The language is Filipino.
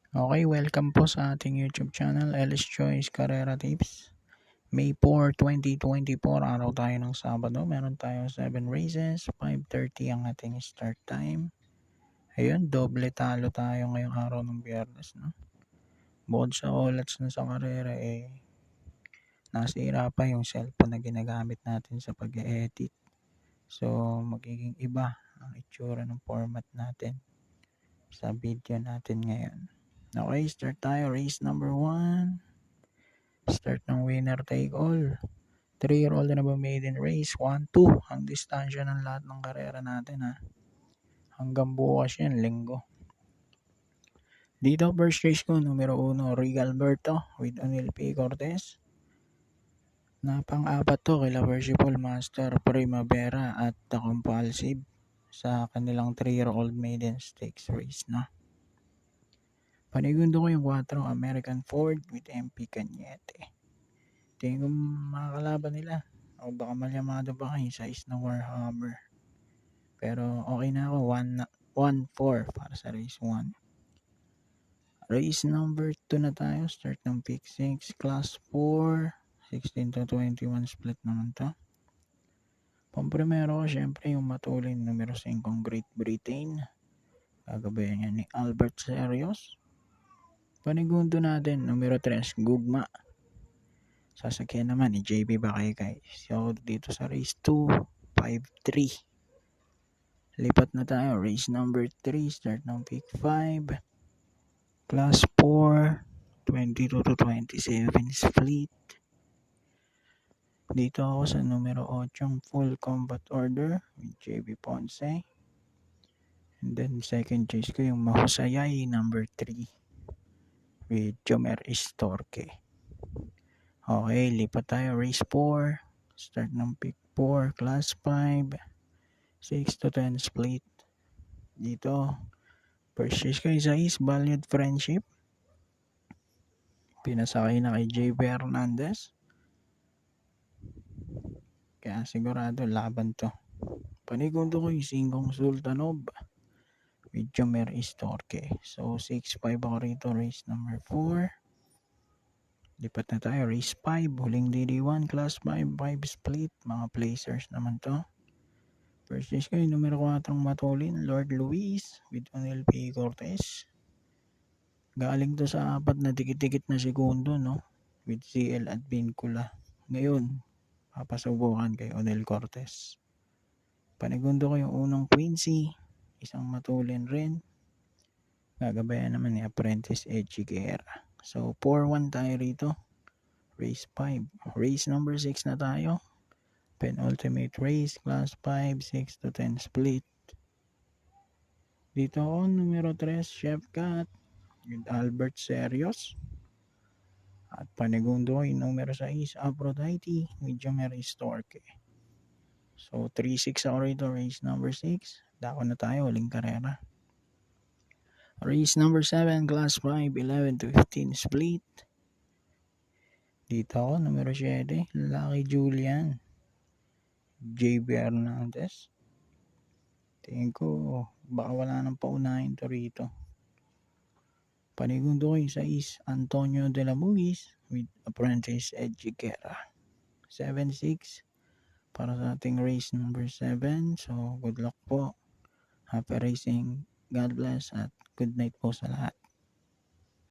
Okay, welcome po sa ating YouTube channel, Ellis Choice Carrera Tips. May 4, 2024, araw tayo ng Sabado. Meron tayong 7 races, 5:30 ang ating start time. Ayun, doble talo tayo ngayong araw ng Biyernes, no? Bukod sa olats na sa karera, nasira pa yung cellphone na ginagamit natin sa pag-edit. So, magiging iba ang itsura ng format natin sa video natin ngayon. Okay, start tayo. Race number 1. Start ng winner take all. 3-year-old na ba maiden race? 1-2 ang distansya ng lahat ng karera natin, ha. Hanggang bukas yan, linggo. Dito first race ko, numero 1, Rigalberto with Onil P. Cortez. Na pang-apat to kila Versipol Master Primavera at The Compulsive sa kanilang 3-year-old maiden stakes race, na. Panigundo ko yung 4, American Ford with MP Cañete. Tingin ko makakalaban nila. O baka malyamado pa kayo sa size ng Warhammer. Pero okay na ako. 1-4 para sa race 1. Race number 2 na tayo. Start ng pick 6. Class 4. 16 to 21 split naman to. Pamprimero ko syempre yung matulin numero 5 Great Britain. Gagabayan niya ni Albert Serios. Panigundo natin numero 3 Gugma. Sasakyan naman ni JB Bakaykay. So, dito sa race 2, 5-3. Lipat na tayo. Race number 3, start ng pick 5. Class 4, 22 to 27 split. Dito ako sa numero 8, Full Combat Order with JB Ponce. And then, second choice ko yung Mahusayay, number 3 with Jomer Istorque. Okay, lipat tayo. Race 4. Start ng pick 4. Class 5. 6 to 10 split. Dito, purchase ko isa is Valued Friendship. Pinasakay na kay JB Hernandez. Kaya sigurado laban to. Panigundo ko yung 5 Sultanov with Jomer Istorque. So, 6-5 ako rito. Race number 4. Lipat na tayo. Race 5. Huling DD1. Class 5. 5 split. Mga placers naman to. First race ko yung numero 4 matulin. Lord Luis with Onil P. Cortez. Galing to sa 4 na dikit-dikit na segundo, no? With CL at Vincula. Ngayon, papasubukan kay Onil Cortez. Panigundo ko yung unang Quincy. Isang matulin rin. Gagabayan naman ni Apprentice Edgy Guerra. So, 4-1 tayo rito. Race 5. Race number 6 na tayo. Penultimate race. Class 5. 6 to 10 split. Dito ako, numero 3, Chef Cat with Albert Serios. At panigundo ko yung numero 6, Aphrodite with Jomer Istorque. So, 3-6 ako rito. Race number 6. Dako na tayo. Huling karera. Race number 7, Class 5, 11 to 15 split. Dito ako, numero 7, Lucky Julian. JB Hernandez. Tingin ko, baka wala nang paunahin to rito. Panigundo ko yung 6, Antonio de la Muis with Apprentice Edgy Guerra. 7-6 para sa ating race number 7. So, good luck po. Happy racing. God bless at good night po sa lahat.